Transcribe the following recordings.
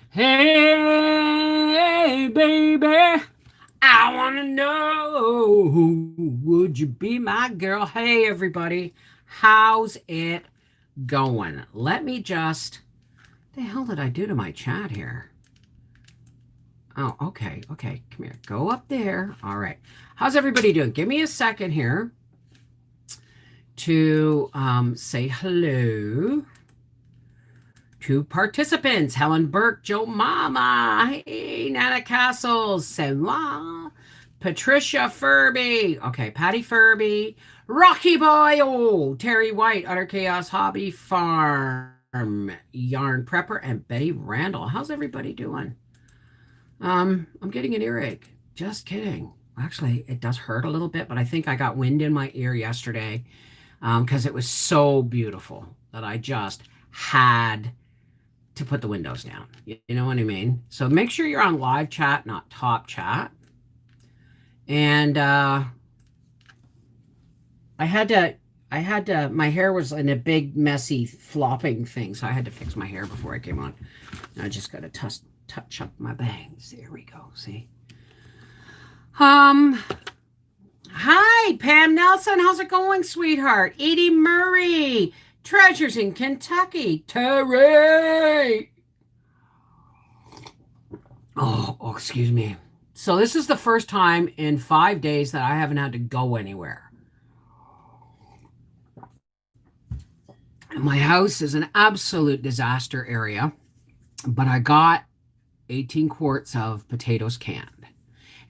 Hey, baby, I want to know, would you be my girl? Hey, everybody, how's it going? Let me just, the hell did I do to my chat here? Oh, okay, okay, come here, go up there. All right, how's everybody doing? Give me a second here to say hello to participants: Helen Burke, Joe Mama, hey, Nana Castles, Senwa, Patricia Furby, okay, Patty Furby, Rocky Boy, oh, Terry White, Utter Chaos Hobby Farm, Yarn Prepper, and Betty Randall. How's everybody doing? I'm getting an earache. Just kidding. Actually, it does hurt a little bit, but I think I got wind in my ear yesterday because it was so beautiful that I just had to put the windows down. You know what I mean? So make sure you're on live chat, not top chat. And I had to, my hair was in a big, messy, flopping thing. So I had to fix my hair before I came on. And I just got to touch up my bangs. There we go. See? Hi, Pam Nelson. How's it going, sweetheart? Edie Murray. Treasures in Kentucky. Terry. Oh, excuse me. So this is the first time in 5 days that I haven't had to go anywhere. My house is an absolute disaster area, but I got 18 quarts of potatoes canned.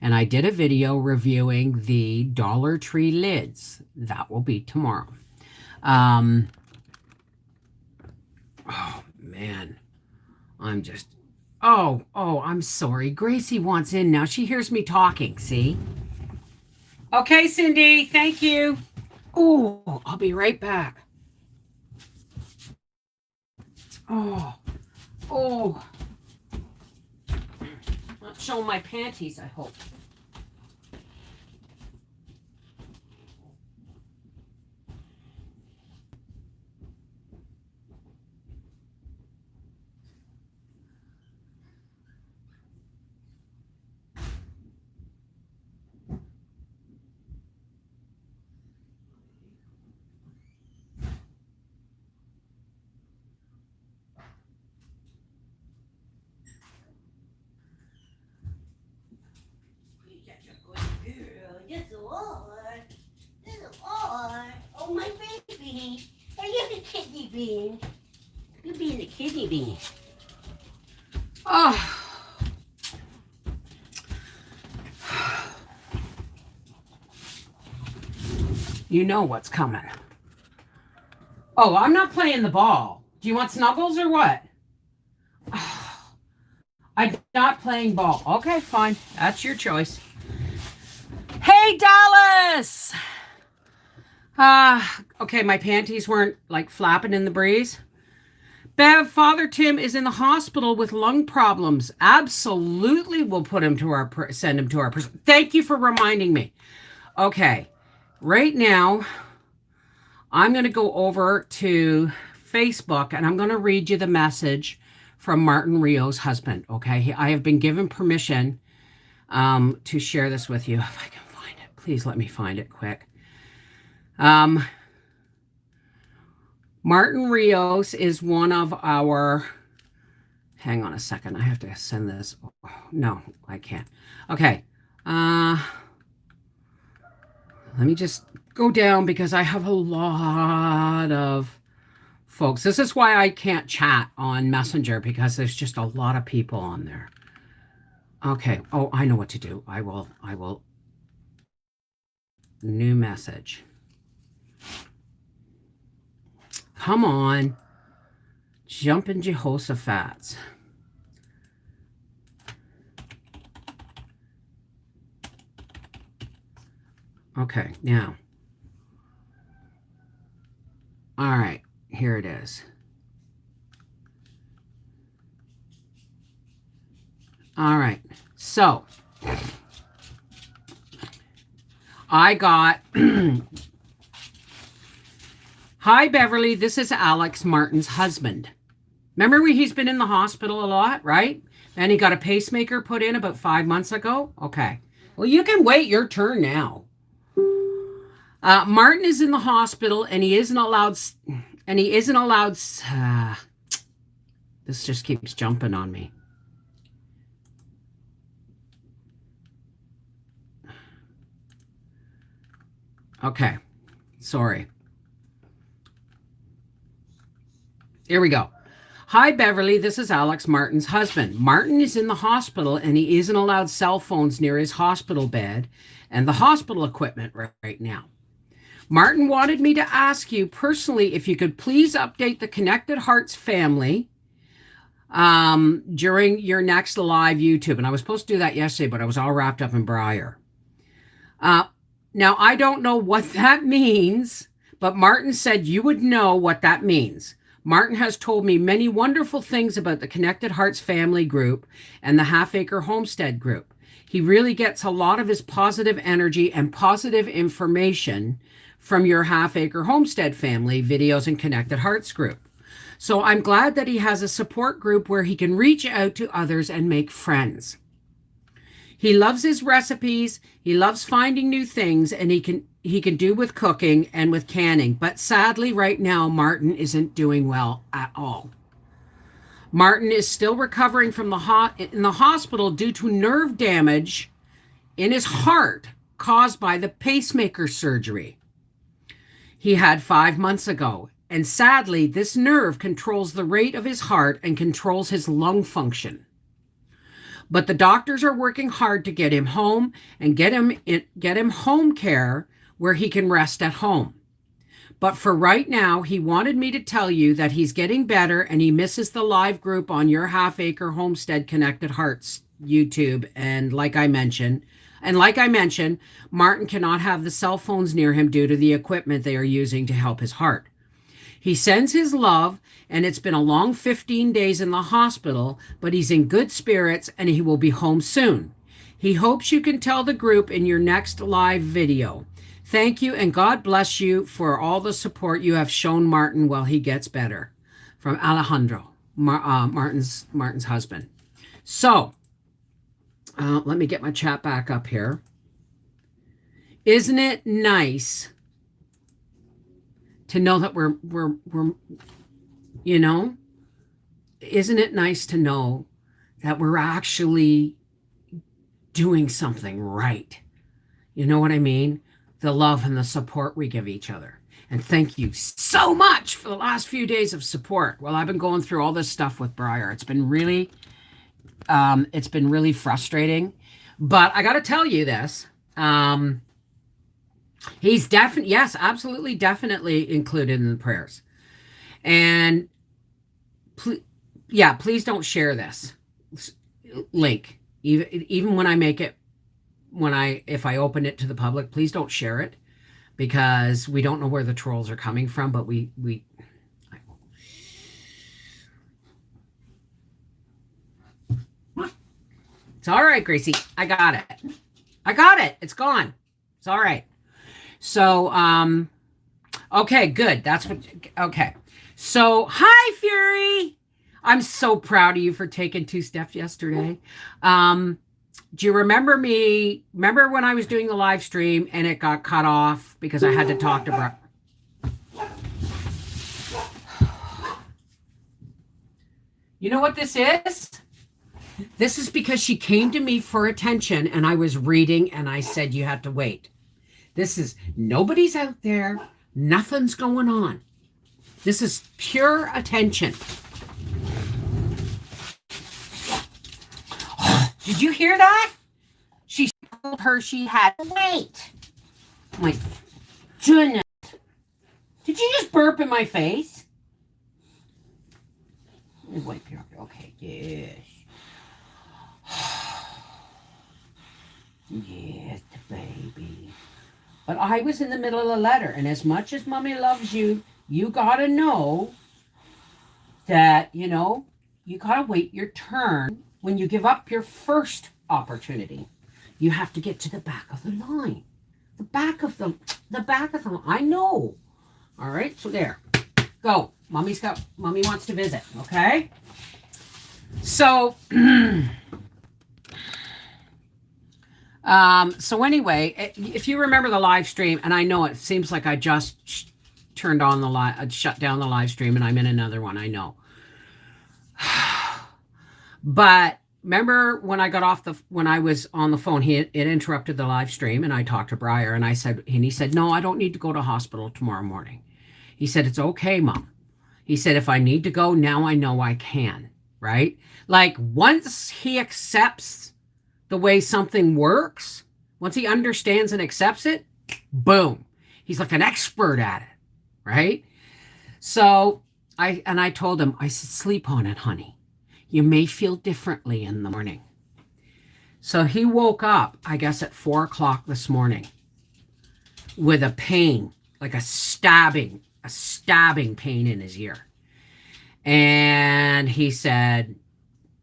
And I did a video reviewing the Dollar Tree lids. That will be tomorrow. Oh, man. I'm just... Oh, I'm sorry. Gracie wants in now. She hears me talking, see? Okay, Cindy. Thank you. Oh, I'll be right back. Oh. Not showing my panties, I hope. Oh, my baby. Are you the kidney bean? You being the kidney bean. Oh. You know what's coming. Oh, I'm not playing the ball. Do you want snuggles or what? I'm not playing ball. Okay, fine. That's your choice. Hey, Dallas! Okay, my panties weren't like flapping in the breeze. Bev, Father Tim is in the hospital with lung problems. Absolutely, we'll put him to send him to our person. Thank you for reminding me. Okay, right now, I'm going to go over to Facebook and I'm going to read you the message from Martin Rio's husband. Okay, I have been given permission to share this with you. If I can find it, please let me find it quick. Martin Rios is one of our, hang on a second, I have to send this. Oh, no, I can't. Okay. Let me just go down because I have a lot of folks. This is why I can't chat on Messenger, because there's just a lot of people on there. Okay. Oh, I know what to do. I will. New message. Come on. Jumping Jehoshaphat's. Okay, now. All right, here it is. All right, so I got... Hi, Beverly. This is Alex, Martin's husband. Remember he's been in the hospital a lot, right? And he got a pacemaker put in about 5 months ago. Okay. Well, you can wait your turn now. Martin is in the hospital, and he isn't allowed. And he isn't allowed. This just keeps jumping on me. Okay. Sorry. Here we go. Hi, Beverly. This is Alex, Martin's husband. Martin is in the hospital, and he isn't allowed cell phones near his hospital bed and the hospital equipment right now. Martin wanted me to ask you personally if you could please update the Connected Hearts family during your next live YouTube. And I was supposed to do that yesterday, but I was all wrapped up in Briar. Now, I don't know what that means, but Martin said you would know what that means. Martin has told me many wonderful things about the Connected Hearts family group and the Half Acre Homestead group. He really gets a lot of his positive energy and positive information from your Half Acre Homestead family videos and Connected Hearts group. So I'm glad that he has a support group where he can reach out to others and make friends. He loves his recipes, he loves finding new things, and he can do with cooking and with canning. But sadly, right now, Martin isn't doing well at all. Martin is still recovering from in the hospital due to nerve damage in his heart caused by the pacemaker surgery he had 5 months ago. And sadly, this nerve controls the rate of his heart and controls his lung function. But the doctors are working hard to get him home and get him home care where he can rest at home. But for right now, he wanted me to tell you that he's getting better and he misses the live group on your Half Acre Homestead Connected Hearts YouTube. And like I mentioned, Martin cannot have the cell phones near him due to the equipment they are using to help his heart. He sends his love, and it's been a long 15 days in the hospital, but he's in good spirits and he will be home soon. He hopes you can tell the group in your next live video. Thank you, and God bless you for all the support you have shown Martin while he gets better. From Alejandro, Martin's husband. So, let me get my chat back up here. Isn't it nice to know that we're isn't it nice to know that we're actually doing something right? You know what I mean? The love and the support we give each other. And thank you so much for the last few days of support. Well, I've been going through all this stuff with Briar. It's been really frustrating. But I got to tell you this. He's absolutely, definitely included in the prayers. And please don't share this link. Even when I make it, if I open it to the public, please don't share it, because we don't know where the trolls are coming from, but it's all right, Gracie. I got it. It's gone. It's all right. So, okay, good. Okay. So, hi, Fury. I'm so proud of you for taking 2 steps yesterday. Do you remember me? Remember when I was doing the live stream and it got cut off because I had to talk to Brian? You know what this is? This is because she came to me for attention and I was reading and I said, you have to wait. This is, nobody's out there. Nothing's going on. This is pure attention. Did you hear that? She told her she had to wait. My goodness. Did you just burp in my face? Let me wipe your, okay, yes. Yes, baby. But I was in the middle of a letter, and as much as Mommy loves you, you gotta know that, you gotta wait your turn. When you give up your first opportunity, you have to get to the back of the line. The back of the line. I know. All right, so there. Go. Mommy wants to visit. Okay. So, so anyway, if you remember the live stream, and I know it seems like I just turned on the live, shut down the live stream, and I'm in another one. I know. But remember when I got off when I was on the phone, it interrupted the live stream, and I talked to Briar, and he said, no, I don't need to go to hospital tomorrow morning. He said, it's okay, Mom. He said, if I need to go, now I know I can, right? Like once he accepts the way something works, once he understands and accepts it, boom, he's like an expert at it, right? So I told him, I said, sleep on it, honey. You may feel differently in the morning. So he woke up, I guess, at 4 o'clock this morning with a pain, like a stabbing pain in his ear. And he said,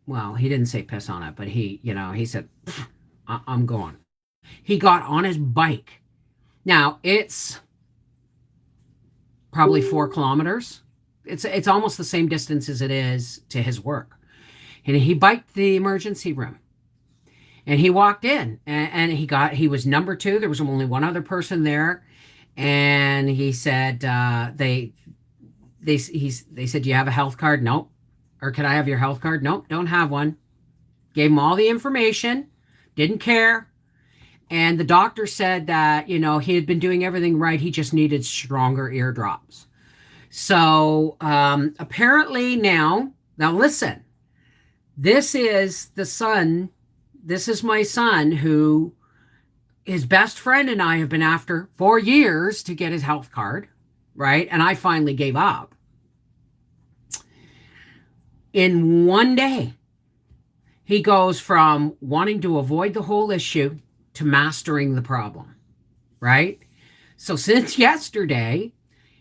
well, he didn't say piss on it, but he said, I'm going. He got on his bike. Now it's probably 4 kilometers. It's almost the same distance as it is to his work. And he biked the emergency room. And he walked in, and he was number 2. There was only one other person there. And he said, they said, do you have a health card? Nope. Or can I have your health card? Nope, don't have one. Gave him all the information, didn't care. And the doctor said that, he had been doing everything right. He just needed stronger eardrops. So apparently now listen, this is my son who his best friend and I have been after for years to get his health card, right? And I finally gave up. In one day, he goes from wanting to avoid the whole issue to mastering the problem, right? So since yesterday,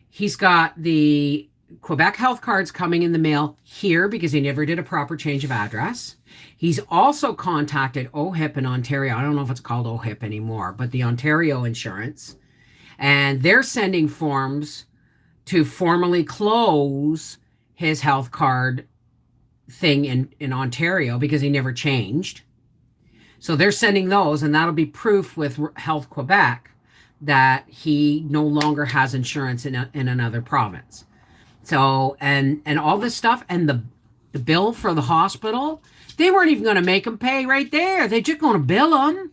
he's got the Quebec health cards coming in the mail here because he never did a proper change of address. He's also contacted OHIP in Ontario. I don't know if it's called OHIP anymore, but the Ontario Insurance. And they're sending forms to formally close his health card thing in Ontario because he never changed. So they're sending those, and that'll be proof with Health Quebec that he no longer has insurance in another province. So and all this stuff, and the bill for the hospital, they weren't even going to make him pay right there. They're just going to bill him.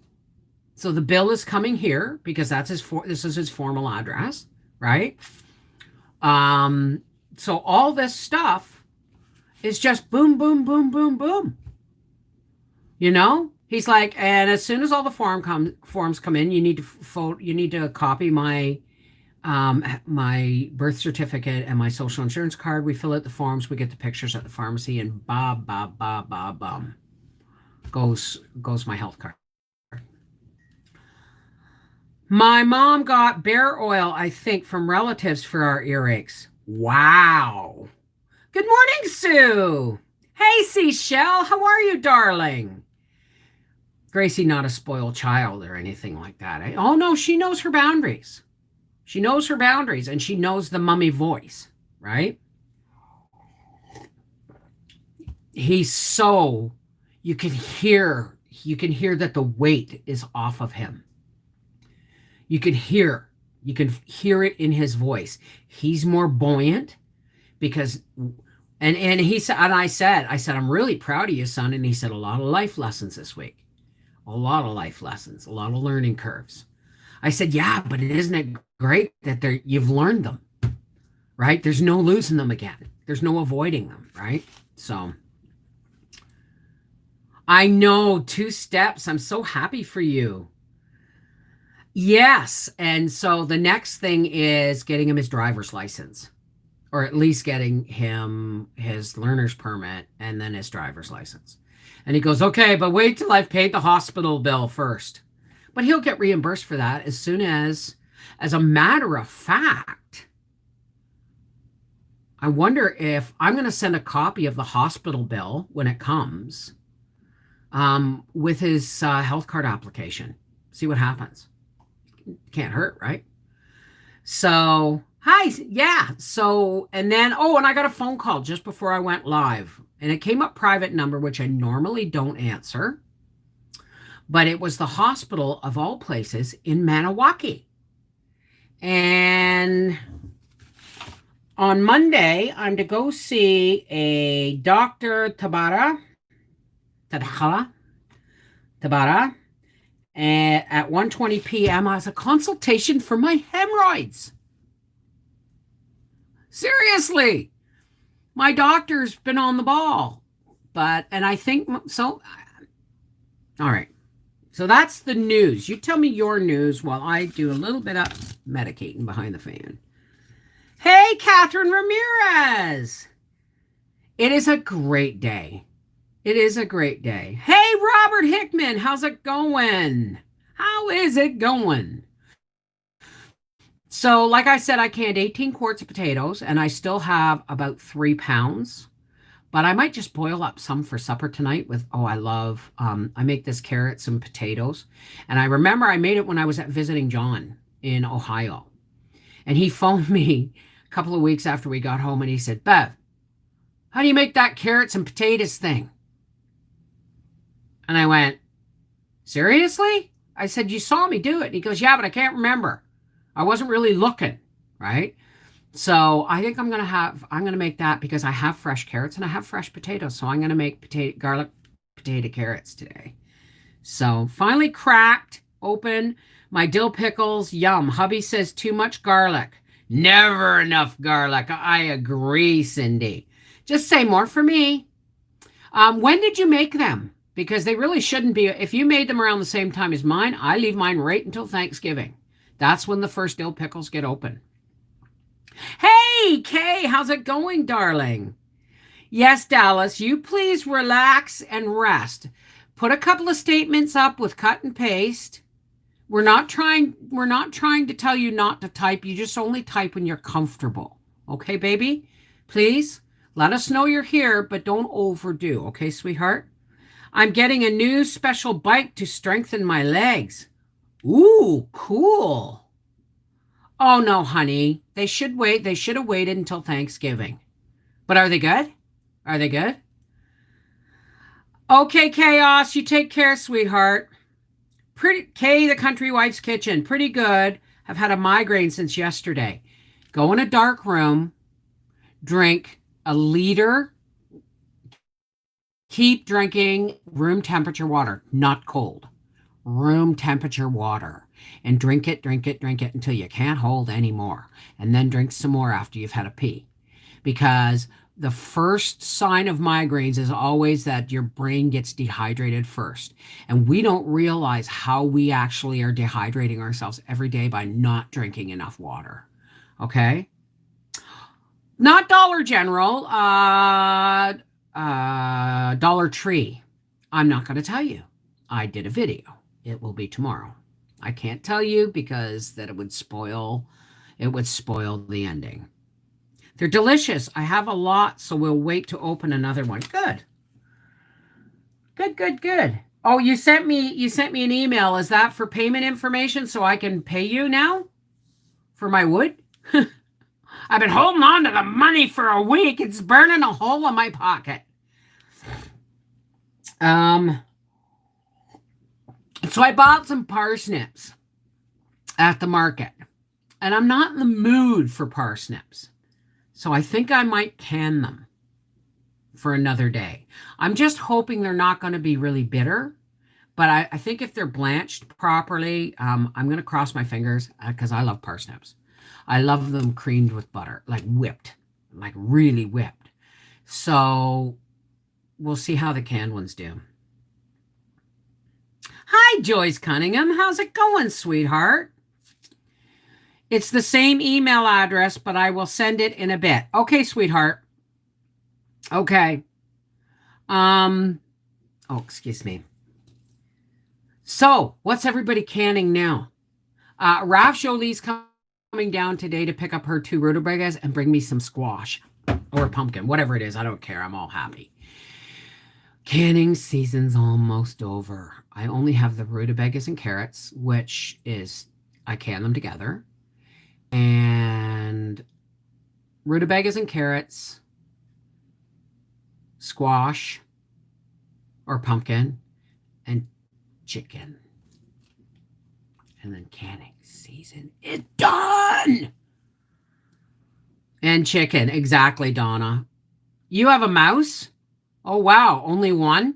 So the bill is coming here because this is his formal address, right? So all this stuff is just boom, boom, boom, boom, boom. He's like, and as soon as all the forms come in, you need to copy my birth certificate and my social insurance card. We fill out the forms, we get the pictures at the pharmacy, and bum goes my health card. My mom got bear oil, I think, from relatives for our earaches. Wow. Good morning, Sue. Hey, Seashell. How are you, darling? Gracie, not a spoiled child or anything like that. Eh? Oh, no, she knows her boundaries. She knows her boundaries, and she knows the mummy voice, right? He's so, you can hear that the weight is off of him. You can hear it in his voice. He's more buoyant because, and he said, and I said, I'm really proud of you, son. And he said, a lot of life lessons this week, a lot of life lessons, a lot of learning curves. I said, yeah, but isn't it great that you've learned them, right? There's no losing them again. There's no avoiding them, right? So I know 2 steps. I'm so happy for you. Yes. And so the next thing is getting him his driver's license, or at least getting him his learner's permit and then his driver's license. And he goes, okay, but wait till I've paid the hospital bill first. But he'll get reimbursed for that as soon as a matter of fact, I wonder if I'm going to send a copy of the hospital bill when it comes with his health card application. See what happens. Can't hurt, right? So Hi. Yeah. So, and then, oh, and I got a phone call just before I went live, and it came up private number, which I normally don't answer, but it was the hospital of all places in Maniwaki. And on Monday, I'm to go see a Dr. Tabara, Tabara, and at 1:20 p.m. as a consultation for my hemorrhoids. Seriously, my doctor's been on the ball, and I think so. All right. So that's the news. You tell me your news while I do a little bit of medicating behind the fan. Hey, Catherine Ramirez. It is a great day. It is a great day. Hey, Robert Hickman. How's it going? How is it going? So, like I said, I canned 18 quarts of potatoes and I still have about 3 pounds. But I might just boil up some for supper tonight with, oh, I make this carrots and potatoes. And I remember I made it when I was at visiting John in Ohio. And he phoned me a couple of weeks after we got home and he said, Bev, how do you make that carrots and potatoes thing? And I went, seriously? I said, you saw me do it. And he goes, yeah, but I can't remember. I wasn't really looking, right? So I think I'm gonna make that because I have fresh carrots and I have fresh potatoes. So I'm gonna make garlic potato carrots today. So finally cracked open my dill pickles. Yum. Hubby says too much garlic. Never enough garlic. I agree, Cindy. Just say more for me. When did you make them? Because they really shouldn't be. If you made them around the same time as mine, I leave mine right until Thanksgiving. That's when the first dill pickles get open. Hey, Kay, how's it going, darling? Yes, Dallas, you please relax and rest. Put a couple of statements up with cut and paste. We're not trying to tell you not to type. You just only type when you're comfortable. Okay, baby? Please let us know you're here, but don't overdo. Okay, sweetheart? I'm getting a new special bike to strengthen my legs. Ooh, cool. Oh no, honey. They should wait. They should have waited until Thanksgiving. But are they good? Are they good? Okay, Chaos. You take care, sweetheart. Pretty Kay, the country wife's kitchen. Pretty good. I've had a migraine since yesterday. Go in a dark room, drink a liter, keep drinking room temperature water, not cold. Room temperature water. And drink it, drink it, drink it until you can't hold anymore. And then drink some more after you've had a pee. Because the first sign of migraines is always that your brain gets dehydrated first. And we don't realize how we actually are dehydrating ourselves every day by not drinking enough water. Okay? Not Dollar General, Dollar Tree. I'm not going to tell you. I did a video. It will be tomorrow. I can't tell you because that it would spoil the ending. They're delicious. I have a lot, so we'll wait to open another one. Good. Good, good, good. Oh, you sent me an email. Is that for payment information so I can pay you now for my wood? I've been holding on to the money for a week. It's burning a hole in my pocket. So I bought some parsnips at the market, and I'm not in the mood for parsnips. So I think I might can them for another day. I'm just hoping they're not going to be really bitter, but I think if they're blanched properly, I'm going to cross my fingers because I love parsnips. I love them creamed with butter, like whipped, like really whipped. So we'll see how the canned ones do. Hi, Joyce Cunningham. How's it going, sweetheart? It's the same email address, but I will send it in a bit. Okay, sweetheart. Okay. Oh, excuse me. So, what's everybody canning now? Raf Jolie's coming down today to pick up her 2 rutabagas and bring me some squash or pumpkin, whatever it is. I don't care. I'm all happy. Canning season's almost over. I only have the rutabagas and carrots, which is I can them together. And rutabagas and carrots, squash or pumpkin, and chicken. And then canning season is done. And chicken, exactly, Donna. You have a mouse? Oh, wow, only one?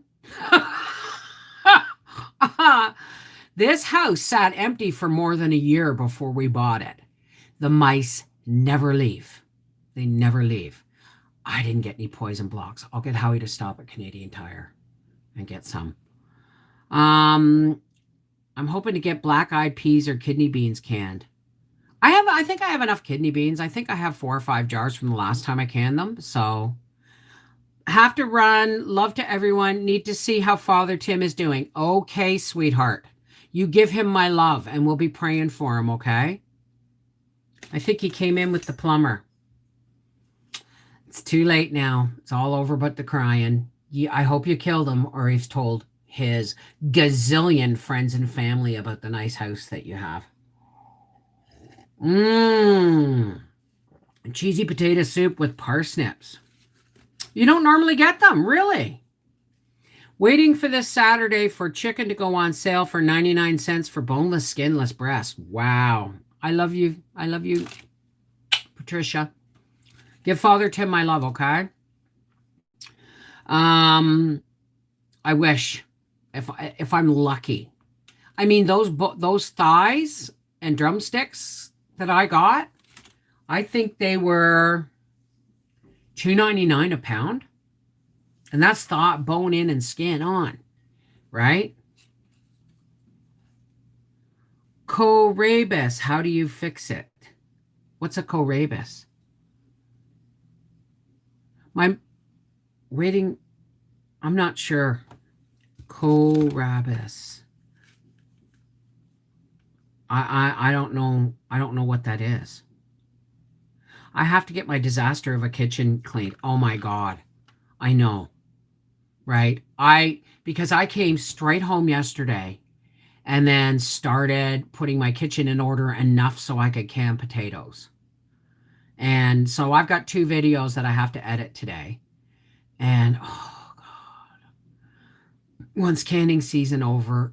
This house sat empty for more than a year before we bought it. The mice never leave. They never leave. I didn't get any poison blocks. I'll get Howie to stop at Canadian Tire and get some. Um, I'm hoping to get black-eyed peas or kidney beans canned. I think I have enough kidney beans. I think I have 4 or 5 jars from the last time I canned them. So have to run. Love to everyone. Need to see how Father Tim is doing. Okay, sweetheart. You give him my love and we'll be praying for him, okay? I think he came in with the plumber. It's too late now. It's all over but the crying. I hope you killed him or he's told his gazillion friends and family about the nice house that you have. Cheesy potato soup with parsnips. You don't normally get them, really. Waiting for this Saturday for chicken to go on sale for 99 cents for boneless, skinless breast. Wow. I love you. I love you, Patricia. Give Father Tim my love, okay? I wish if I'm lucky. I mean, those thighs and drumsticks that I got, I think they were $2.99 a pound. And that's bone in and skin on, right? Corabus, how do you fix it? What's a corabus? My rating, I'm not sure. Corabus. I don't know. I don't know what that is. I have to get my disaster of a kitchen cleaned. Oh my God. I know. Right? Because I came straight home yesterday and then started putting my kitchen in order enough so I could can potatoes. And so I've got 2 videos that I have to edit today. And oh God. Once canning season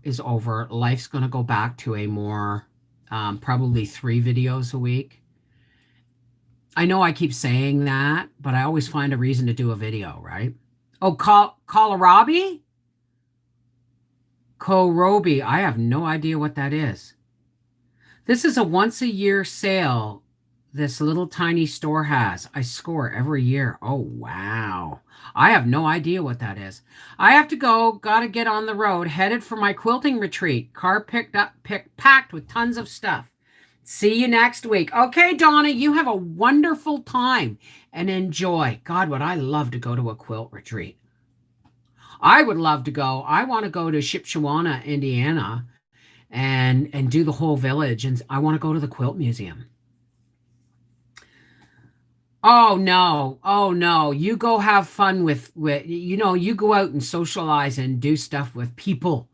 is over, life's going to go back to a more probably 3 videos a week. I know I keep saying that, but I always find a reason to do a video, right? Oh, kohlrabi? Kohlrabi. I have no idea what that is. This is a once-a-year sale this little tiny store has. I score every year. Oh, wow. I have no idea what that is. I have to go. Got to get on the road. Headed for my quilting retreat. Car packed with tons of stuff. See you next week. Okay, Donna, you have a wonderful time and enjoy. God, would I love to go to a quilt retreat. I would love to go. I want to go to Shipshewana, Indiana, and do the whole village. And I want to go to the quilt museum. Oh no. Oh no. You go have fun with you go out and socialize and do stuff with people.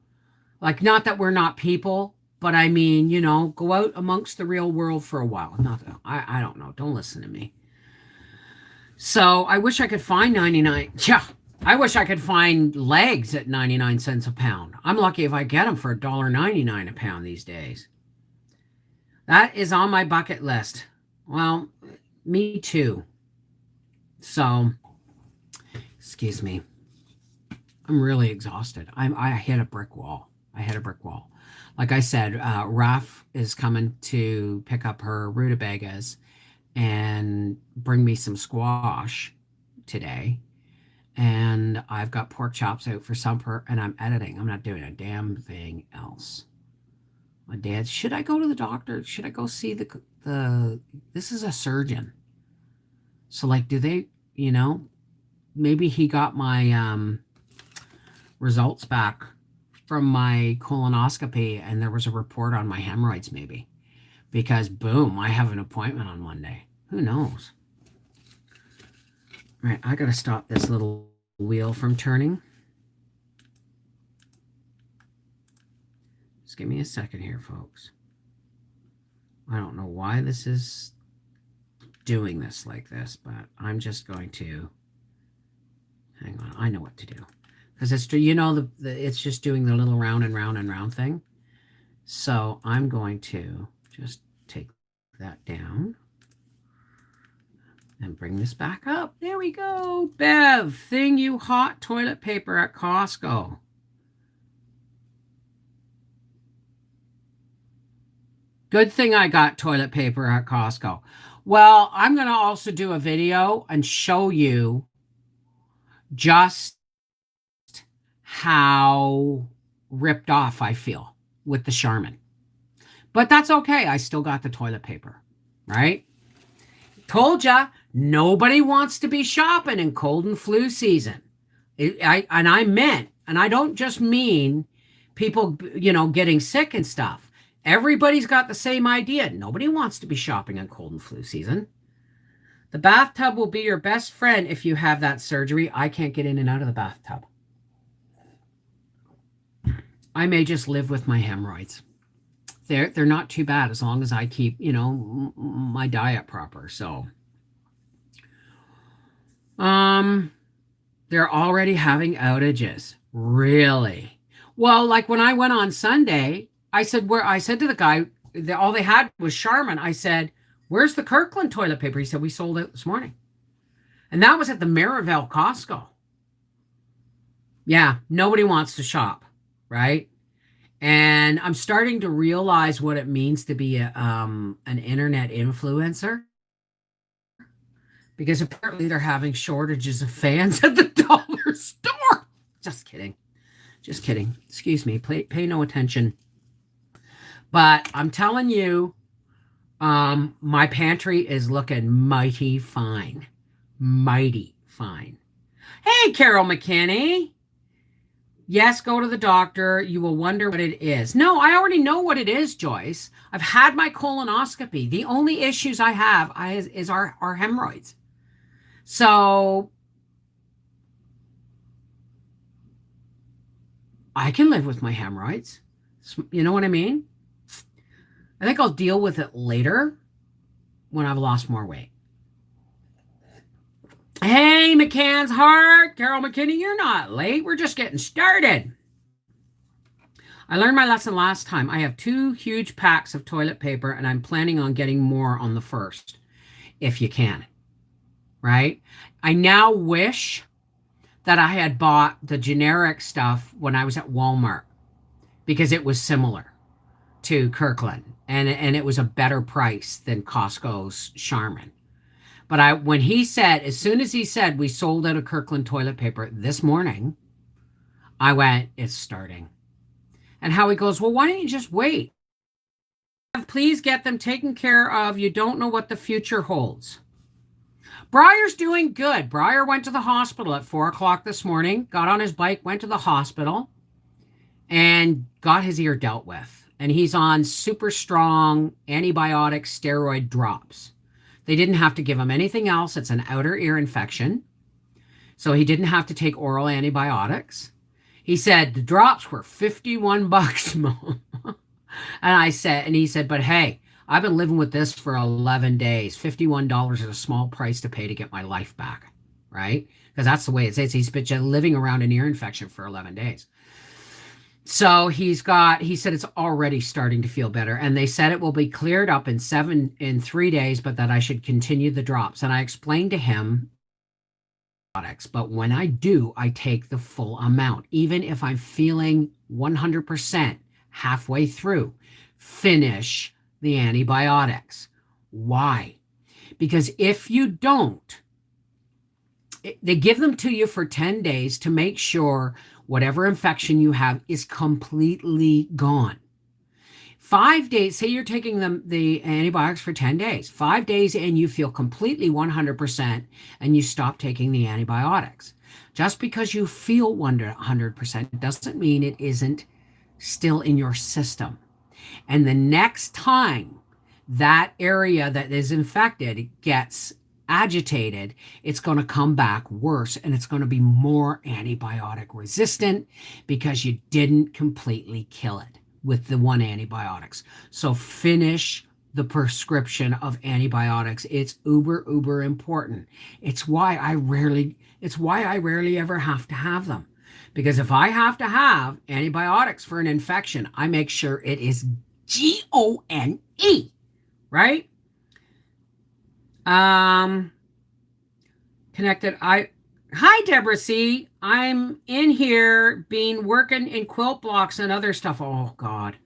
Like, not that we're not people, but I mean, go out amongst the real world for a while. Not I don't know. Don't listen to me. So I wish I could find 99. Yeah. I wish I could find legs at 99 cents a pound. I'm lucky if I get them for $1.99 a pound these days. That is on my bucket list. Well, me too. So, excuse me. I'm really exhausted. I hit a brick wall. Like I said, Raf is coming to pick up her rutabagas and bring me some squash today. And I've got pork chops out for supper, and I'm editing. I'm not doing a damn thing else. My dad, should I go to the doctor? Should I go see the this is a surgeon. So, like, do they, maybe he got my results back from my colonoscopy and there was a report on my hemorrhoids, maybe. Because, boom, I have an appointment on Monday. Who knows? All right, I got to stop this little wheel from turning. Just give me a second here, folks. I don't know why this is doing this like this, but I'm just going to, hang on, I know what to do. Because it's, it's just doing the little round and round and round thing. So I'm going to just take that down and bring this back up. There we go. Bev, thing you hot toilet paper at Costco. Good thing I got toilet paper at Costco. Well, I'm going to also do a video and show you just how ripped off I feel with the Charmin. But that's okay. I still got the toilet paper, right? Told ya, nobody wants to be shopping in cold and flu season. I meant, and I don't just mean people, getting sick and stuff. Everybody's got the same idea. Nobody wants to be shopping in cold and flu season. The bathtub will be your best friend if you have that surgery. I can't get in and out of the bathtub. I may just live with my hemorrhoids. They're not too bad as long as I keep, my diet proper. So, they're already having outages. Really? Well, like when I went on Sunday, I said to the guy, all they had was Charmin. I said, "Where's the Kirkland toilet paper?" He said, "We sold it this morning." And that was at the Maryville Costco. Yeah, nobody wants to shop, right? And I'm starting to realize what it means to be an internet influencer, because apparently they're having shortages of fans at the dollar store. Just kidding. Just kidding. Excuse me. Pay no attention. But I'm telling you, my pantry is looking mighty fine. Mighty fine. Hey, Carol McKinney. Yes, go to the doctor. You will wonder what it is. No, I already know what it is, Joyce. I've had my colonoscopy. The only issues I have is our hemorrhoids. So I can live with my hemorrhoids. You know what I mean? I think I'll deal with it later when I've lost more weight. Hey, McCann's Heart. Carol McKinney, you're not late. We're just getting started. I learned my lesson last time. I have 2 huge packs of toilet paper, and I'm planning on getting more on the first, if you can. Right? I now wish that I had bought the generic stuff when I was at Walmart, because it was similar to Kirkland, and it was a better price than Costco's Charmin. But as soon as he said we sold out of Kirkland toilet paper this morning, I went, it's starting. And Howie goes, well, why don't you just wait? Please get them taken care of. You don't know what the future holds. Briar's doing good. Briar went to the hospital at 4 o'clock this morning, got on his bike, went to the hospital, and got his ear dealt with. And he's on super strong antibiotic steroid drops. They didn't have to give him anything else. It's an outer ear infection. So he didn't have to take oral antibiotics. He said the drops were $51, Mom. And he said, but hey, I've been living with this for 11 days. $51 is a small price to pay to get my life back, right? Because that's the way it is. He's been living around an ear infection for 11 days. So he said it's already starting to feel better. And they said it will be cleared up in 3 days, but that I should continue the drops. And I explained to him, but when I do, I take the full amount. Even if I'm feeling 100% halfway through, finish the antibiotics. Why? Because if you don't, they give them to you for 10 days to make sure whatever infection you have is completely gone. 5 days, say you're taking the antibiotics for 10 days, 5 days and you feel completely 100% and you stop taking the antibiotics. Just because you feel 100% doesn't mean it isn't still in your system. And the next time that area that is infected gets agitated, it's going to come back worse, and it's going to be more antibiotic resistant because you didn't completely kill it with the one antibiotics. So finish the prescription of antibiotics. It's uber important. It's why I rarely ever have to have them. Because if I have to have antibiotics for an infection, I make sure it is GONE, right? Um Connected. Hi Deborah C. I'm in here being working in quilt blocks and other stuff. Oh God.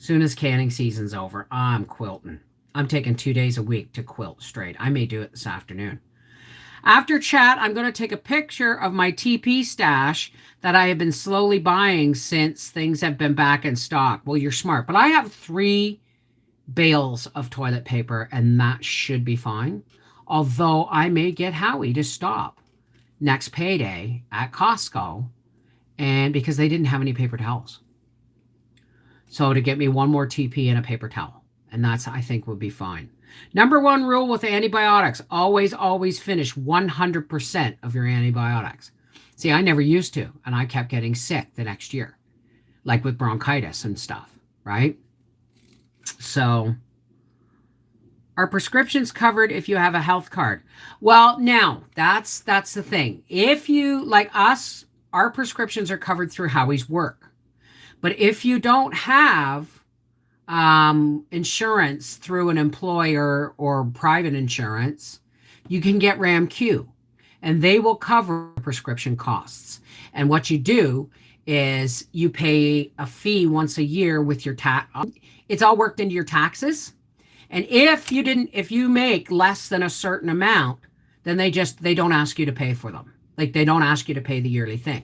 Soon as canning season's over, I'm quilting. I'm taking 2 days a week to quilt straight. I may do it this afternoon. After chat, I'm going to take a picture of my TP stash that I have been slowly buying since things have been back in stock. Well, you're smart, but I have 3 bales of toilet paper, and that should be fine. Although I may get Howie to stop next payday at Costco, and because they didn't have any paper towels. So to get me one more TP and a paper towel. And that's, I think, would be fine. Number 1 rule with antibiotics, always finish 100% of your antibiotics. See, I never used to, and I kept getting sick the next year, like with bronchitis and stuff, right? So are prescriptions covered if you have a health card? Well, now, that's the thing. If you, like us, our prescriptions are covered through Howie's work. But if you don't have insurance through an employer or private insurance, you can get RAMQ, and they will cover prescription costs. And what you do is you pay a fee once a year with your tax. It's all worked into your taxes. And if you make less than a certain amount, then they don't ask you to pay for them. Like they don't ask you to pay the yearly thing.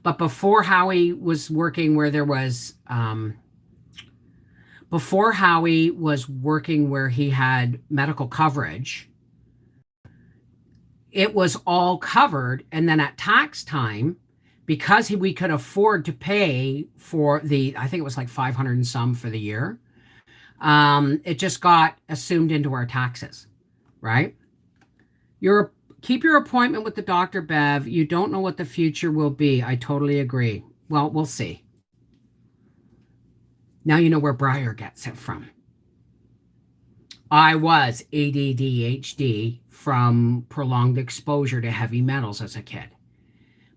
But before Howie was working where he had medical coverage, it was all covered. And then at tax time, because we could afford to pay for I think it was like 500 and some for the year, it just got assumed into our taxes, right? Keep your appointment with the doctor, Bev. You don't know what the future will be. I totally agree. Well, we'll see. Now you know where Breyer gets it from. I was ADHD from prolonged exposure to heavy metals as a kid.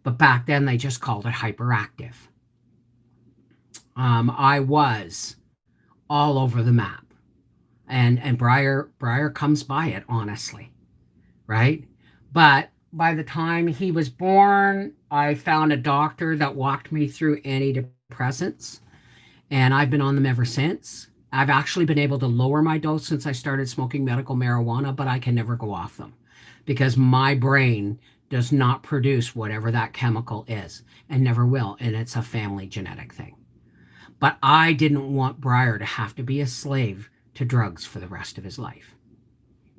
But back then they just called it hyperactive. I was all over the map. And Breyer comes by it, honestly. Right? But by the time he was born, I found a doctor that walked me through antidepressants, and I've been on them ever since. I've actually been able to lower my dose since I started smoking medical marijuana, but I can never go off them because my brain does not produce whatever that chemical is and never will, and it's a family genetic thing. But I didn't want Breyer to have to be a slave to drugs for the rest of his life.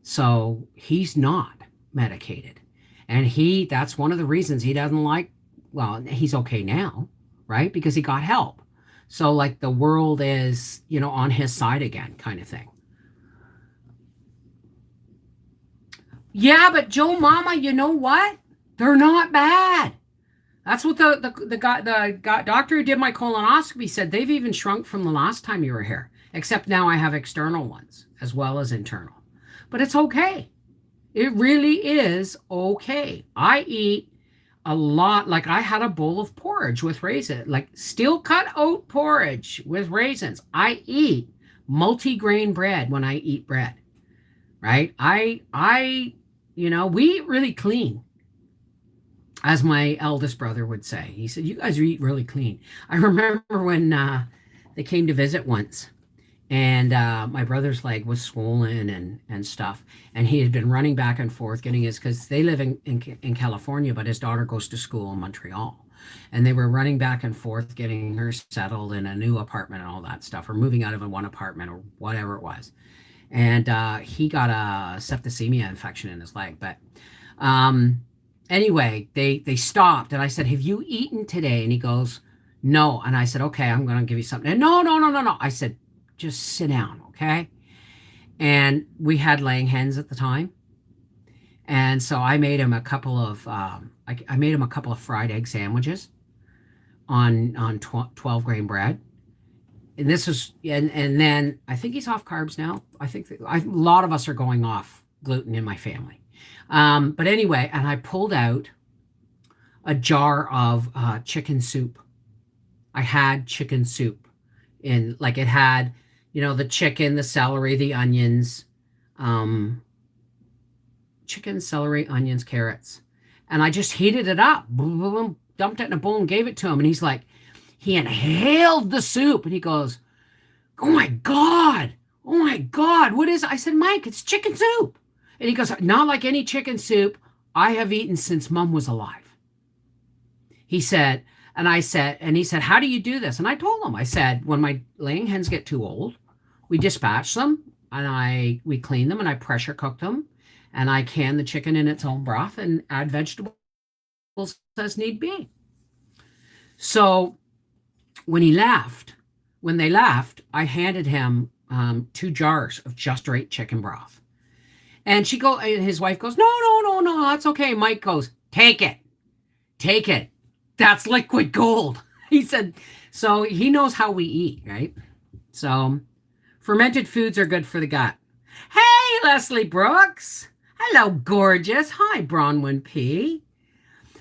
So he's not medicated. And that's one of the reasons he doesn't like, well, he's okay now, right? Because he got help. So like the world is, on his side again, kind of thing. Yeah, but Joe Mama, you know what? They're not bad. That's what the doctor who did my colonoscopy said. They've even shrunk from the last time you were here, except now I have external ones as well as internal. But it's okay. It really is okay. I eat a lot. Like I had a bowl of porridge with raisins, like steel cut oat porridge with raisins. I eat multi-grain bread when I eat bread, right? We eat really clean, as my eldest brother would say. He said, you guys eat really clean. I remember when they came to visit once, and my brother's leg was swollen and stuff. And he had been running back and forth getting because they live in California, but his daughter goes to school in Montreal. And they were running back and forth getting her settled in a new apartment and all that stuff, or moving out of one apartment or whatever it was. And he got a septicemia infection in his leg. But anyway, they stopped. And I said, have you eaten today? And he goes, no. And I said, okay, I'm going to give you something. And no. I said, just sit down, okay? And we had laying hens at the time, and so I made him a couple of fried egg sandwiches on 12 grain bread, and this was and then I think he's off carbs now. I think a lot of us are going off gluten in my family. But anyway, and I pulled out a jar of chicken soup. I had chicken soup in, like, it had, the chicken, the celery, the onions, um, chicken, celery, onions, carrots, and I just heated it up. Boom, boom, boom, dumped it in a bowl and gave it to him, and he's like, he inhaled the soup, and he goes, "Oh my God. Oh my God. What is it?" I said, "Mike, it's chicken soup." And he goes, "Not like any chicken soup I have eaten since Mom was alive." He said, and he said, "How do you do this?" And I told him, I said, "When my laying hens get too old, we dispatch them, and we clean them, and I pressure cook them, and I can the chicken in its own broth and add vegetables as need be." So when they left, I handed him 2 jars of just right chicken broth. And his wife goes, "No, no, no, no, that's okay." Mike goes, "Take it, take it. That's liquid gold." He said, so he knows how we eat, right? So fermented foods are good for the gut. Hey, Leslie Brooks. Hello, gorgeous. Hi, Bronwyn P.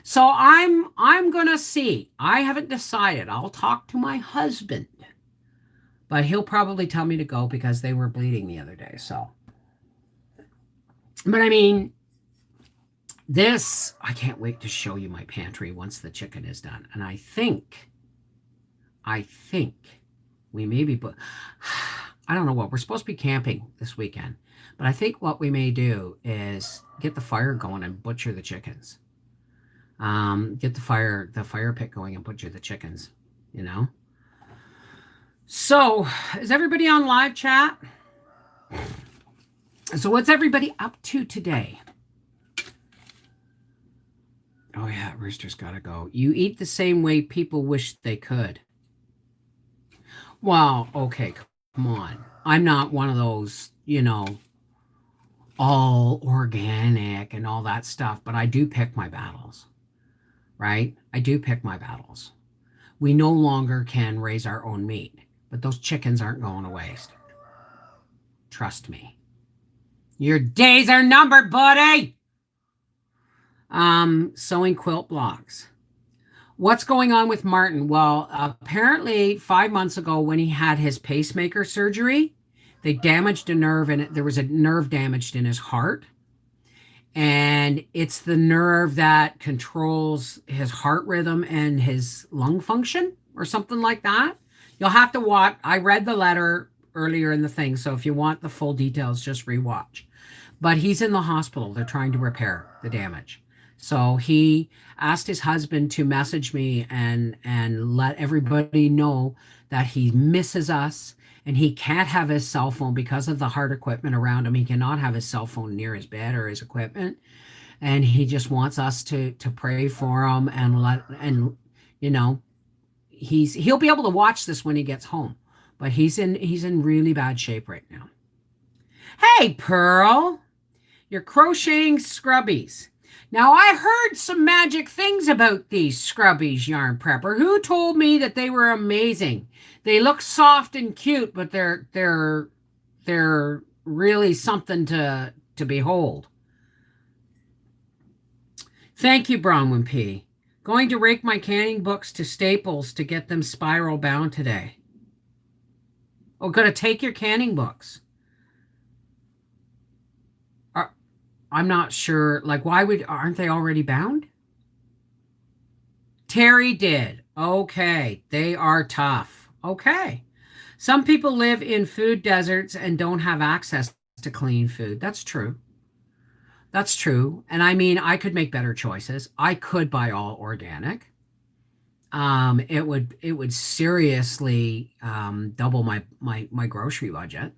So I'm gonna see. I haven't decided. I'll talk to my husband, but he'll probably tell me to go because they were bleeding the other day. So, but I mean, I can't wait to show you my pantry once the chicken is done. And I think we may be, I don't know what, we're supposed to be camping this weekend, but I think what we may do is get the fire going and butcher the chickens. Get the fire pit going and butcher the chickens, you know? So, is everybody on live chat? So, what's everybody up to today? Oh, yeah, Rooster's got to go. You eat the same way people wish they could. Well, okay, come on. I'm not one of those, all organic and all that stuff, but I do pick my battles, right? I do pick my battles. We no longer can raise our own meat, but those chickens aren't going to waste. Trust me. Your days are numbered, buddy. Sewing quilt blocks. What's going on with Martin? Well, apparently 5 months ago when he had his pacemaker surgery, they damaged a nerve, and there was a nerve damaged in his heart. And it's the nerve that controls his heart rhythm and his lung function or something like that. You'll have to watch. I read the letter earlier in the thing, so if you want the full details, just rewatch. But he's in the hospital. They're trying to repair the damage. So he asked his husband to message me and let everybody know that he misses us, and he can't have his cell phone because of the hard equipment around him. He cannot have his cell phone near his bed or his equipment, and he just wants us to pray for him and he'll be able to watch this when he gets home, but he's in really bad shape right now. Hey, Pearl, you're crocheting scrubbies. Now, I heard some magic things about these scrubbies, Yarn Prepper. Who told me that they were amazing? They look soft and cute, but they're really something to behold. Thank you, Bronwyn P. Going to rake my canning books to Staples to get them spiral bound today. Oh, going to take your canning books. I'm not sure. Like, aren't they already bound? Terry did. Okay. They are tough. Okay. Some people live in food deserts and don't have access to clean food. That's true. That's true. And I mean, I could make better choices. I could buy all organic. It would seriously double my grocery budget.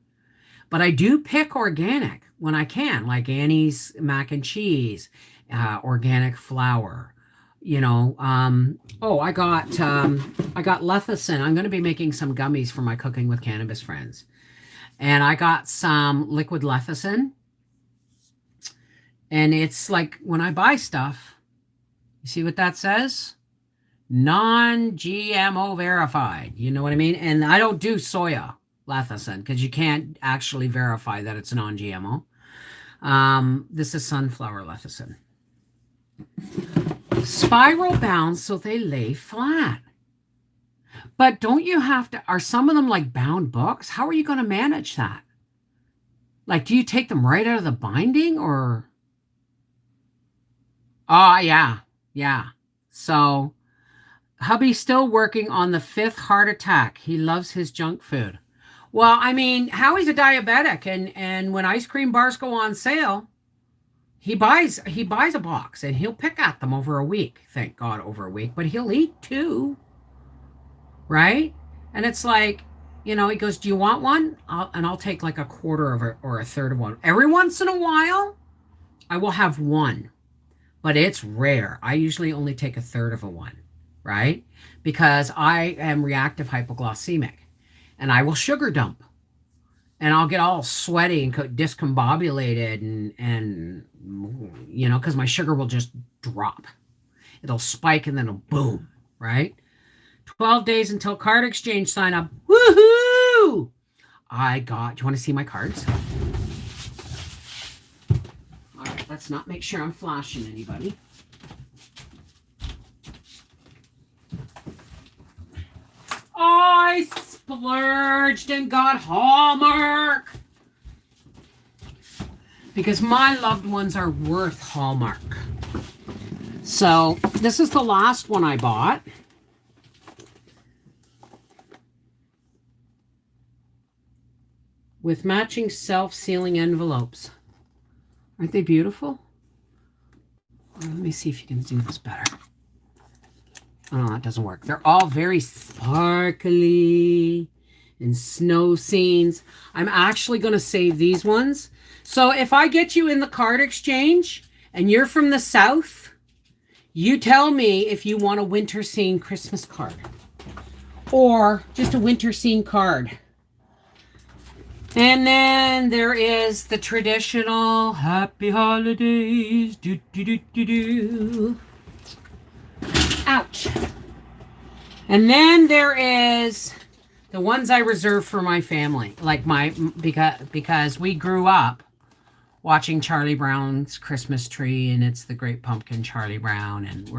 But I do pick organic when I can, like Annie's mac and cheese, organic flour. I got lecithin. I'm going to be making some gummies for my Cooking with Cannabis friends, and I got some liquid lecithin. And it's like when I buy stuff, you see what that says? Non-GMO verified. You know what I mean? And I don't do soya lecithin because you can't actually verify that it's non-GMO. This is sunflower lecithin. Spiral bound so they lay flat. But don't you have to, are some of them like bound books? How are you going to manage that? Like, do you take them right out of the binding or? Oh, yeah. Yeah. So, hubby's still working on the fifth heart attack. He loves his junk food. Well, I mean, Howie's a diabetic, and when ice cream bars go on sale, he buys a box and he'll pick at them over a week. Thank God, over a week, but he'll eat two, right? And it's like, he goes, "Do you want one?" I'll take like a quarter of it or a third of one. Every once in a while, I will have one, but it's rare. I usually only take a third of a one, right? Because I am reactive hypoglycemic and I will sugar dump and I'll get all sweaty and discombobulated and because my sugar will just drop. It'll spike and then it'll boom, right? 12 days until card exchange sign up. Woohoo! Do you want to see my cards? All right, let's not make sure I'm flashing anybody. I splurged and got Hallmark because my loved ones are worth Hallmark. So this is the last one I bought. With matching self-sealing envelopes. Aren't they beautiful? Let me see if you can do this better. Oh, no, that doesn't work. They're all very sparkly and snow scenes. I'm actually going to save these ones. So if I get you in the card exchange and you're from the South, you tell me if you want a winter scene Christmas card or just a winter scene card. And then there is the traditional Happy Holidays. Do, do, do, do, do. Ouch. And then there is the ones I reserve for my family, like because we grew up watching Charlie Brown's Christmas Tree, and it's the Great Pumpkin Charlie Brown, and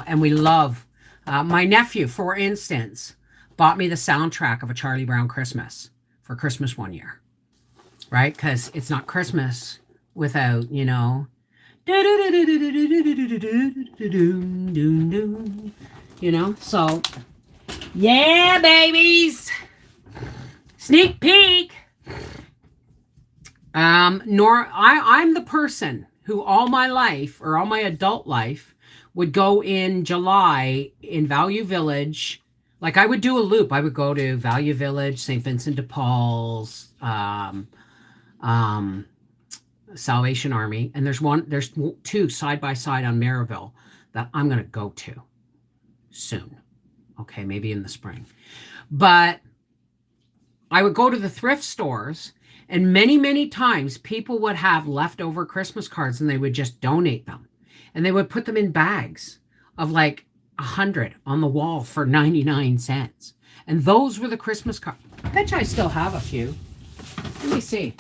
and we love. My nephew, for instance, bought me the soundtrack of A Charlie Brown Christmas for Christmas one year, right? Because it's not Christmas without, so yeah, babies. Sneak peek. I'm the person who all my life or all my adult life would go in July in Value Village. Like I would do a loop. I would go to Value Village, St. Vincent de Paul's, Salvation Army, and there's two side by side on Maryville that I'm going to go to soon. Okay, maybe in the spring. But I would go to the thrift stores, and many, many times people would have leftover Christmas cards and they would just donate them. And they would put them in bags of like 100 on the wall for 99 cents. And those were the Christmas cards. I bet you I still have a few. Let me see.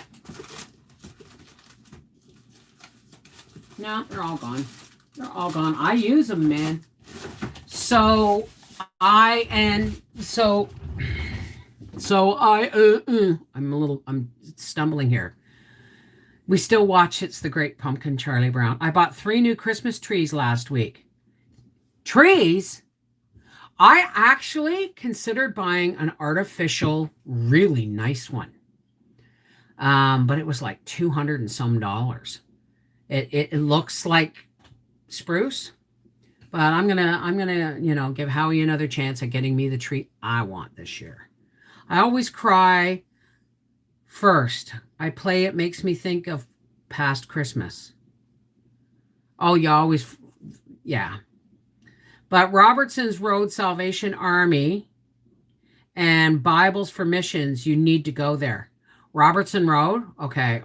No, they're all gone. They're all gone. I use them, man. So I'm stumbling here. We still watch It's the Great Pumpkin Charlie Brown. I bought 3 new Christmas trees last week. Trees? I actually considered buying an artificial, really nice one. But it was like $200 and some dollars. It looks like spruce, but I'm gonna give Howie another chance at getting me the tree I want this year. I always cry first. I play It Makes Me Think of Past Christmas. Oh, yeah. But Robertson's Road Salvation Army and Bibles for Missions, you need to go there. Robertson Road, okay,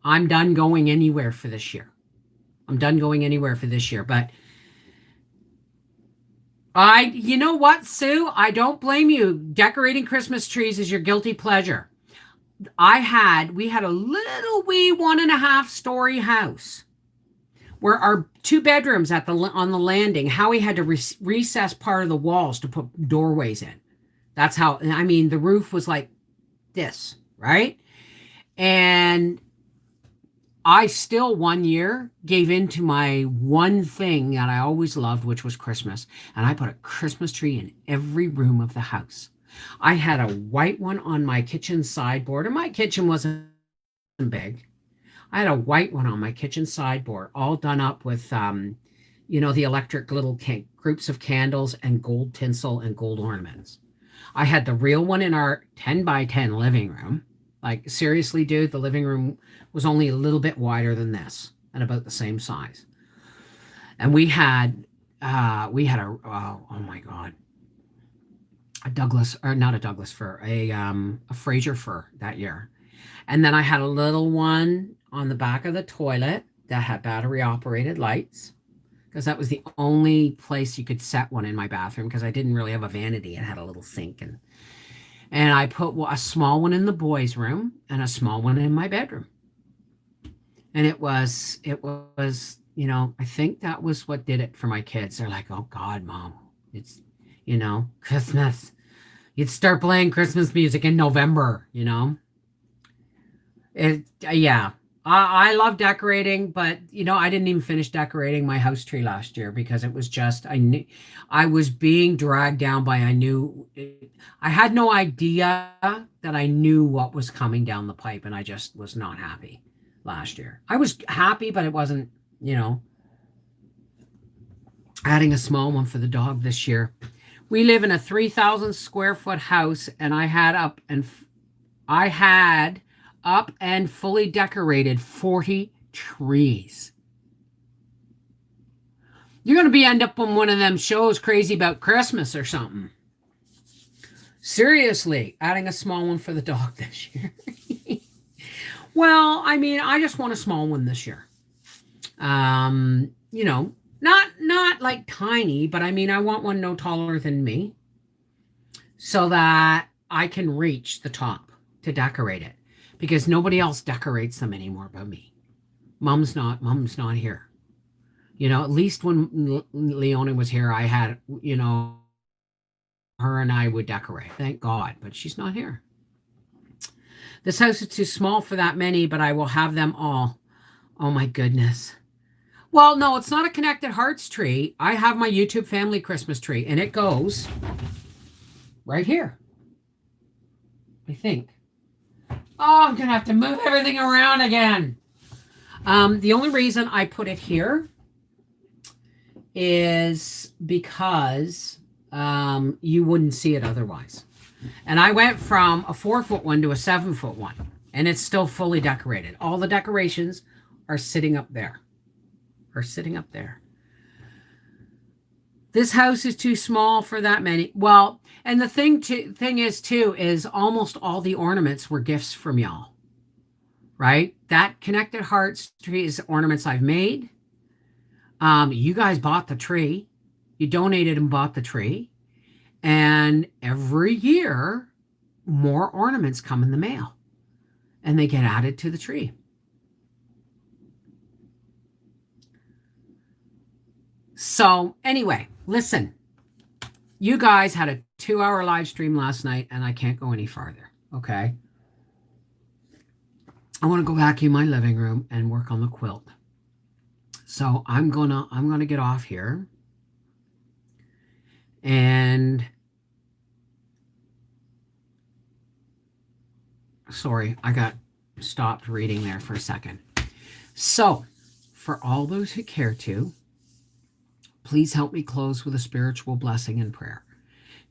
I'm done going anywhere for this year. But You know what, Sue? I don't blame you. Decorating Christmas trees is your guilty pleasure. We had a little wee 1.5 story house where our two bedrooms on the landing, Howie had to recess part of the walls to put doorways in. That's how, I mean, the roof was like this, right? And I still one year gave in to my one thing that I always loved, which was Christmas. And I put a Christmas tree in every room of the house. I had a white one on my kitchen sideboard, and my kitchen wasn't big. I had a white one on my kitchen sideboard, all done up with, the electric little groups of candles and gold tinsel and gold ornaments. I had the real one in our 10 by 10 living room. Like, seriously, dude, the living room was only a little bit wider than this and about the same size. And we had oh my God, a Douglas, or not a Douglas fir, a Fraser fir that year. And then I had a little one on the back of the toilet that had battery operated lights, because that was the only place you could set one in my bathroom, because I didn't really have a vanity. It had a little sink, and I put a small one in the boys' room and a small one in my bedroom. And I think that was what did it for my kids. They're like, "Oh God, Mom, it's Christmas. You'd start playing Christmas music in November. Yeah. I love decorating, but I didn't even finish decorating my house tree last year because it was just I knew I was being dragged down by I had no idea that I knew what was coming down the pipe, and I just was not happy last year. I was happy, but it wasn't, adding a small one for the dog this year. We live in a 3,000 square foot house, and I had up and fully decorated 40 trees. You're going to end up on one of them shows crazy about Christmas or something. Seriously, adding a small one for the dog this year. Well, I mean, I just want a small one this year. Not like tiny, but I mean, I want one no taller than me so that I can reach the top to decorate it, because nobody else decorates them anymore but me. Mom's not here. At least when Leona was here, I had, her and I would decorate. Thank God, but she's not here. This house is too small for that many, but I will have them all. Oh my goodness. Well, no, it's not a Connected Hearts tree. I have my YouTube family Christmas tree, and it goes right here, I think. Oh, I'm going to have to move everything around again. The only reason I put it here is because you wouldn't see it otherwise. And I went from a 4-foot one to a 7-foot one, and it's still fully decorated. All the decorations are sitting up there. This house is too small for that many. Well, and the thing is almost all the ornaments were gifts from y'all, right? That Connected Hearts tree is ornaments I've made. You guys bought the tree. You donated and bought the tree. And every year, more ornaments come in the mail, and they get added to the tree. So anyway, listen, you guys had a 2-hour live stream last night, and I can't go any farther. Okay. I want to go vacuum my living room and work on the quilt. So I'm gonna get off here. And sorry, I got stopped reading there for a second. So for all those who care to, please help me close with a spiritual blessing and prayer.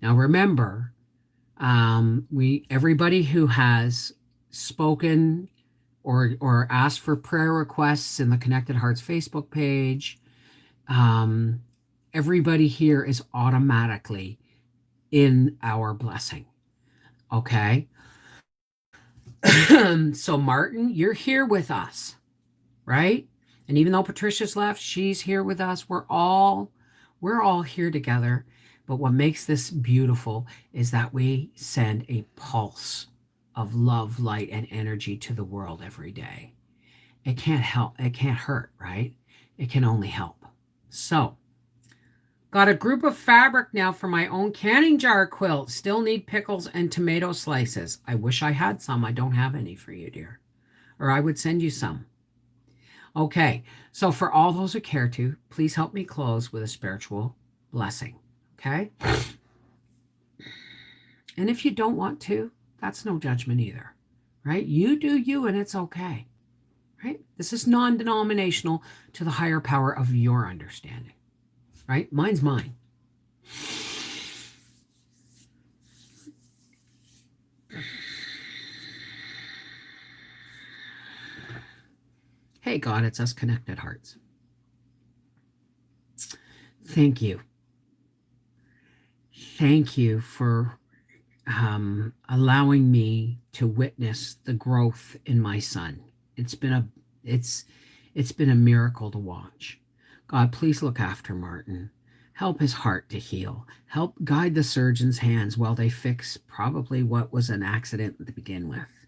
Now remember, everybody who has spoken or asked for prayer requests in the Connected Hearts Facebook page, everybody here is automatically in our blessing. Okay? So Martin, you're here with us, right? And even though Patricia's left, she's here with us. We're all here together. But what makes this beautiful is that we send a pulse of love, light, and energy to the world every day. It can't help, it can't hurt, right? It can only help. So, got a group of fabric now for my own canning jar quilt. Still need pickles and tomato slices. I wish I had some. I don't have any for you, dear. Or I would send you some. Okay, so for all those who care to, please help me close with a spiritual blessing. Okay? And if you don't want to, that's no judgment either. Right? You do you, and it's okay. Right? This is non denominational to the higher power of your understanding. Right? Mine's mine. Hey, God, it's us connected hearts. Thank you. Thank you for allowing me to witness the growth in my son. It's been a it's it's been a miracle to watch. God, please look after Martin. Help his heart to heal. Help guide the surgeon's hands while they fix probably what was an accident to begin with.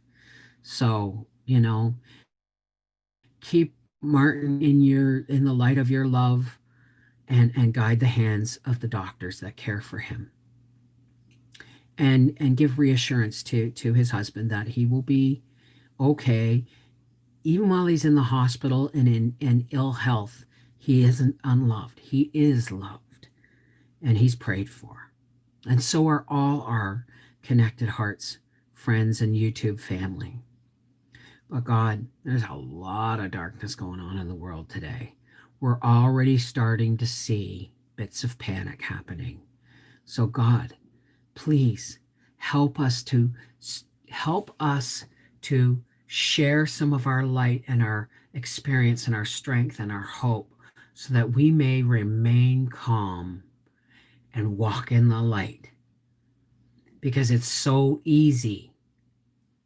So, keep Martin in the light of your love, and guide the hands of the doctors that care for him. And give reassurance to his husband that he will be okay even while he's in the hospital and in ill health. He isn't unloved. He is loved, and he's prayed for. And so are all our Connected Hearts friends and YouTube family. But God, there's a lot of darkness going on in the world today. We're already starting to see bits of panic happening. So God, please help us to share some of our light and our experience and our strength and our hope, so that we may remain calm and walk in the light. Because it's so easy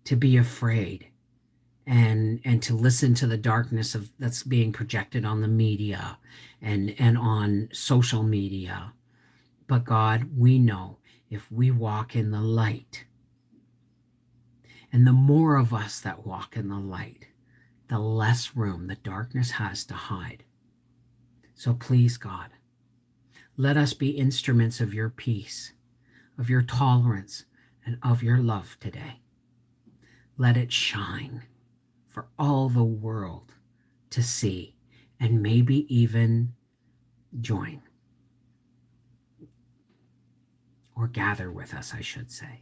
to be afraid and to listen to the darkness that's being projected on the media and on social media. But God, we know if we walk in the light, and the more of us that walk in the light, the less room the darkness has to hide. So please, God, let us be instruments of your peace, of your tolerance, and of your love today. Let it shine for all the world to see, and maybe even join or gather with us, I should say.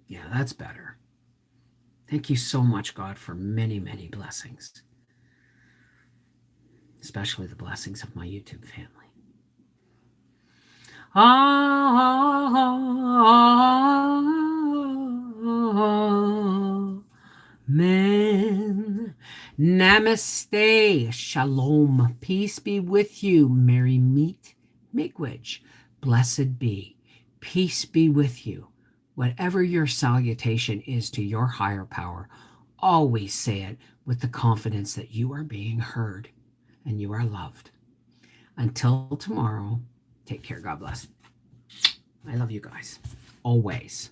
Yeah, that's better. Thank you so much, God, for many, many blessings, especially the blessings of my YouTube family. Amen. Namaste. Shalom. Peace be with you. Merry meet. Miigwech. Blessed be. Peace be with you. Whatever your salutation is to your higher power, always say it with the confidence that you are being heard and you are loved. Until tomorrow, take care. God bless. I love you guys. Always.